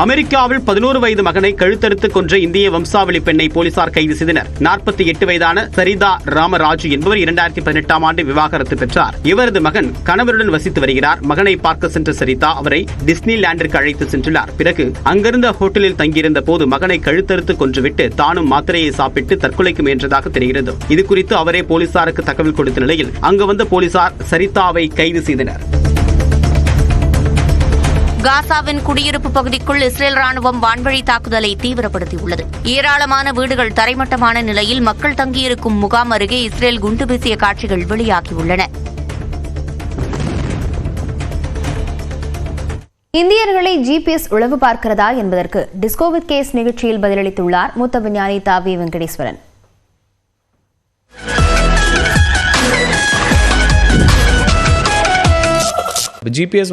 அமெரிக்காவில் 11 வயது மகனை கழுத்தறுத்து கொன்ற இந்திய வம்சாவளி பெண்ணை போலீசார் கைது செய்தனர். 48 வயதான சரிதா ராமராஜு என்பவர் 2018 ஆண்டு விவாகரத்து பெற்றார். இவரது மகன் கணவருடன் வசித்து வருகிறார். மகனை பார்க்க சென்ற சரிதா அவரை டிஸ்னி லேண்டிற்கு அழைத்து சென்றுள்ளார். பிறகு அங்கிருந்த ஹோட்டலில் தங்கியிருந்த போது மகனை கழுத்தறுத்து கொன்றுவிட்டு தானும் மாத்திரையை சாப்பிட்டு தற்கொலைக்கு முயன்றதாக தெரிகிறது. இதுகுறித்து அவரே போலீசாருக்கு தகவல் கொடுத்த நிலையில் அங்கு வந்த போலீசார் சரிதாவை கைது செய்தனர். காசாவின் குடியிருப்பு பகுதிக்குள் இஸ்ரேல் ராணுவம் வான்வழி தாக்குதலை தீவிரப்படுத்தியுள்ளது. ஏராளமான வீடுகள் தரைமட்டமான நிலையில் மக்கள் தங்கியிருக்கும் முகாம் அருகே இஸ்ரேல் குண்டு வீசிய காட்சிகள் வெளியாகியுள்ளன. இந்தியர்களை ஜிபிஎஸ் உளவு பார்க்கிறதா என்பதற்கு டிஸ்கோ வித் கேஸ் நிகழ்ச்சியில் பதிலளித்துள்ளார் மூத்த விஞ்ஞானி தாவி வெங்கடேஸ்வரன். ஜிபிஎஸ்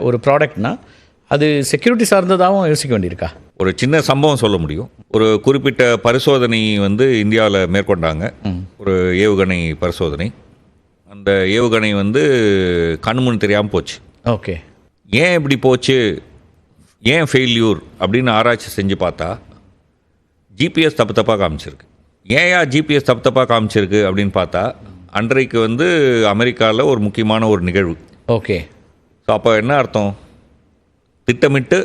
ஒரு ப்ராடக்ட்னா அது செக்யூரிட்டி சார்ந்ததாகவும் யோசிக்க வேண்டியிருக்கா? ஒரு சின்ன சம்பவம் சொல்ல முடியும். ஒரு குறிப்பிட்ட பரிசோதனை இந்தியாவில் மேற்கொண்டாங்க. ஒரு ஏவுகணை பரிசோதனை. அந்த ஏவுகணை கண்முன் தெரியாமல் போச்சு. ஓகே, ஏன் இப்படி போச்சு, ஏன் ஃபெயில்யூர் அப்படின்னு ஆராய்ச்சி செஞ்சு பார்த்தா ஜிபிஎஸ் தப்பாக காமிச்சிருக்கு. ஏன் ஜிபிஎஸ் தப்பாக காமிச்சிருக்கு அப்படின்னு பார்த்தா அன்றைக்கு அமெரிக்காவில் ஒரு முக்கியமான ஒரு நிகழ்வு. ஓகே, ஸோ அப்போ என்ன அர்த்தம்? திட்டமிட்டு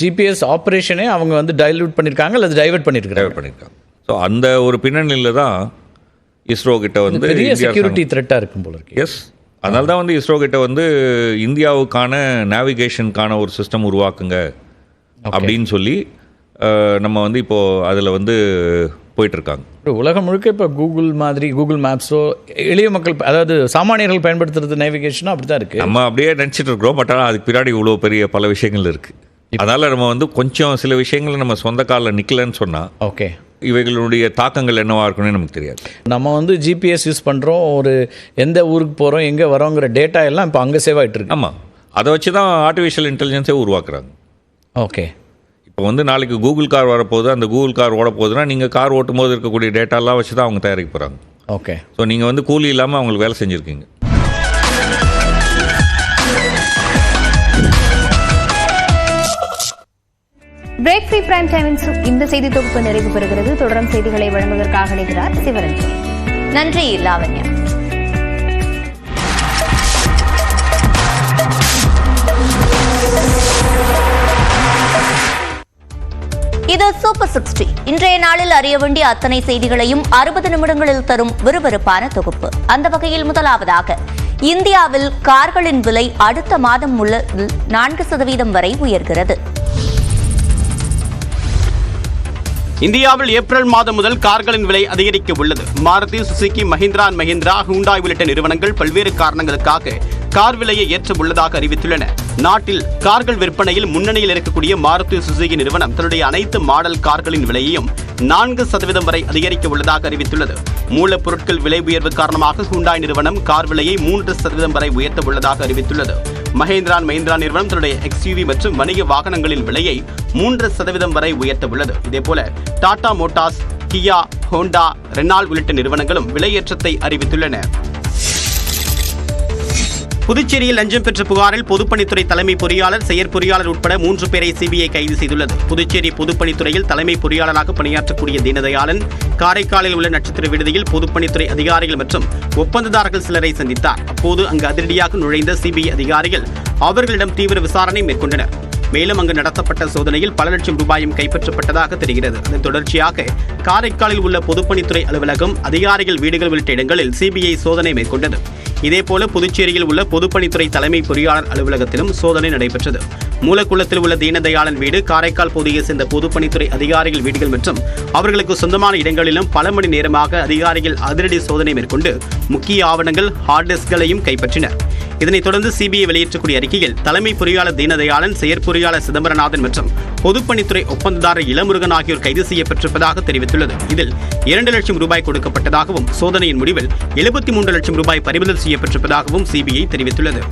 ஜிபிஎஸ் ஆப்ரேஷனே அவங்க டைல்யூட் பண்ணியிருக்காங்க அல்லது டைவர்ட் பண்ணியிருக்காங்க. ஸோ அந்த ஒரு பின்னணியில் தான் இஸ்ரோ கிட்ட பெரிய செக்யூரிட்டி த்ரெட்டாக இருக்கும் போல இருக்கு. எஸ், அதனால தான் இஸ்ரோ கிட்ட இந்தியாவுக்கான நேவிகேஷனுக்கான ஒரு சிஸ்டம் உருவாக்குங்க அப்படின்னு சொல்லி நம்ம இப்போது அதில் போயிட்டுருக்காங்க. உலகம் முழுக்க இப்போ கூகுள் மாதிரி கூகுள் மேப்ஸோ எளிய மக்கள், அதாவது சாமானியர்கள் பயன்படுத்துறது நேவிகேஷனோ அப்படி தான் இருக்குது. நம்ம அப்படியே நினச்சிட்டு இருக்கிறோம். பட் ஆனால் அதுக்கு பின்னாடி இவ்வளோ பெரிய பல விஷயங்கள் இருக்குது. அதனால் நம்ம கொஞ்சம் சில விஷயங்கள் நம்ம சொந்த காலில் நிற்கலன்னு சொன்னால் ஓகே, இவைகளுடைய தாக்கங்கள் என்னவாக இருக்குன்னு நமக்கு தெரியாது. நம்ம ஜிபிஎஸ் யூஸ் பண்ணுறோம், ஒரு எந்த ஊருக்கு போகிறோம், எங்கே வரோங்கிற டேட்டா எல்லாம் இப்போ அங்கே சேவ் ஆகிட்டு இருக்கு. ஆமாம், அதை வச்சு தான் ஆர்டிஃபிஷியல் இன்டெலிஜென்ஸே உருவாக்குறாங்க. ஓகே, இப்போ நாளைக்கு கூகுள் கார் வரப்போகுது, அந்த கூகுள் கார் ஓட போகுதுன்னா நீங்கள் கார் ஓட்டும் போது இருக்கக்கூடிய டேட்டாலாம் வச்சு தான் அவங்க தயாரிக்க போகிறாங்க. ஓகே, ஸோ நீங்கள் கூலி இல்லாமல் அவங்களுக்கு வேலை செஞ்சுருக்கீங்க. பிரேக் ஃப்ரீ பிரைம் டைமின் இந்த செய்தி தொகுப்பு நிறைவு பெறுகிறது. தொடரும் செய்திகளை வழங்குவதற்காக இணைகிறார் சிவரஞ்சன். நன்றி லாவண்யா. இது சூப்பர் 60. இன்றைய நாளில் அறிய வேண்டிய அத்தனை செய்திகளையும் 60 நிமிடங்களில் தரும் விறுவிறுப்பான தொகுப்பு. அந்த வகையில் முதலாவதாக, இந்தியாவில் கார்களின் விலை அடுத்த மாதம் 4% வரை உயர்கிறது. இந்தியாவில் ஏப்ரல் மாதம் முதல் கார்களின் விலை அதிகரிக்க உள்ளது. Maruti, Suzuki, Mahindra and Mahindra, Hyundai உள்ளிட்ட நிறுவனங்கள் பல்வேறு காரணங்களுக்காக கார் விலையை ஏற்ற உள்ளதாக அறிவித்துள்ளன. நாட்டில் கார்கள் விற்பனையில் முன்னணியில் இருக்கக்கூடிய மாருதி சுசுகி நிறுவனம் தன்னுடைய அனைத்து மாடல் கார்களின் விலையையும் 4% வரை அதிகரிக்க உள்ளதாக அறிவித்துள்ளது. மூலப்பொருட்கள் விலை உயர்வு காரணமாக ஹூண்டாய் நிறுவனம் கார் விலையை 3% வரை உயர்த்த உள்ளதாக அறிவித்துள்ளது. மஹிந்திரா நிறுவனம் தன்னுடைய எக்ஸ்யூவி மற்றும் வணிக வாகனங்களின் விலையை 3% வரை உயர்த்த உள்ளது. இதேபோல டாடா மோட்டார்ஸ், கியா, ஹோண்டா, ரெனால்ட் உள்ளிட்ட நிறுவனங்களும் விலையேற்றத்தை அறிவித்துள்ளன. புதுச்சேரியில் லஞ்சம் பெற்ற புகாரில் பொதுப்பணித்துறை தலைமை பொறியாளர், செயற்பொறியாளர் உட்பட 3 பேரை சிபிஐ கைது செய்துள்ளது. புதுச்சேரி பொதுப்பணித்துறையில் தலைமை பொறியாளராக பணியாற்றக்கூடிய தீனதயாளன் காரைக்காலில் உள்ள நட்சத்திர விடுதியில் பொதுப்பணித்துறை அதிகாரிகள் மற்றும் ஒப்பந்ததாரர்கள் சிலரை சந்தித்தார். அப்போது அங்கு அதிரடியாக நுழைந்த சிபிஐ அதிகாரிகள் அவர்களிடம் தீவிர விசாரணை மேற்கொண்டனர். மேலும் அங்கு நடத்தப்பட்ட சோதனையில் பல லட்சம் ரூபாயும் கைப்பற்றப்பட்டதாக தெரிகிறது. அதன் தொடர்ச்சியாக காரைக்காலில் உள்ள பொதுப்பணித்துறை அலுவலகம், அதிகாரிகள் வீடுகள் உள்ளிட்ட இடங்களில் சிபிஐ சோதனை மேற்கொண்டது. இதேபோல புதுச்சேரியில் உள்ள பொதுப்பணித்துறை தலைமை பொறியாளர் அலுவலகத்திலும் சோதனை நடைபெற்றது. மூலக்குளத்தில் உள்ள தீனதயாளன் வீடு, காரைக்கால் பகுதியை சேர்ந்த பொதுப்பணித்துறை அதிகாரிகள் வீடுகள் மற்றும் அவர்களுக்கு சொந்தமான இடங்களிலும் பல மணி நேரமாக அதிகாரிகள் அதிரடி சோதனை மேற்கொண்டு முக்கிய ஆவணங்கள், ஹார்ட் டிஸ்களையும் கைப்பற்றினர். இதனைத் தொடர்ந்து சிபிஐ வெளியிட்டக்கூடிய அறிக்கையில் தலைமை பொறியாளர் தீனதயாளன், செயற்பொறியாளர் சிதம்பரநாதன் மற்றும் பொதுப்பணித்துறை ஒப்பந்ததாரர் இளமுருகன் ஆகியோர் கைது செய்யப்பட்டிருப்பதாக தெரிவித்துள்ளது. இதில் 2 லட்சம் ரூபாய் கொடுக்கப்பட்டதாகவும் சோதனையின் முடிவில் 73 லட்சம் ரூபாய் பறிமுதல் செய்யப்பட்டிருப்பதாகவும் சிபிஐ தெரிவித்துள்ளது.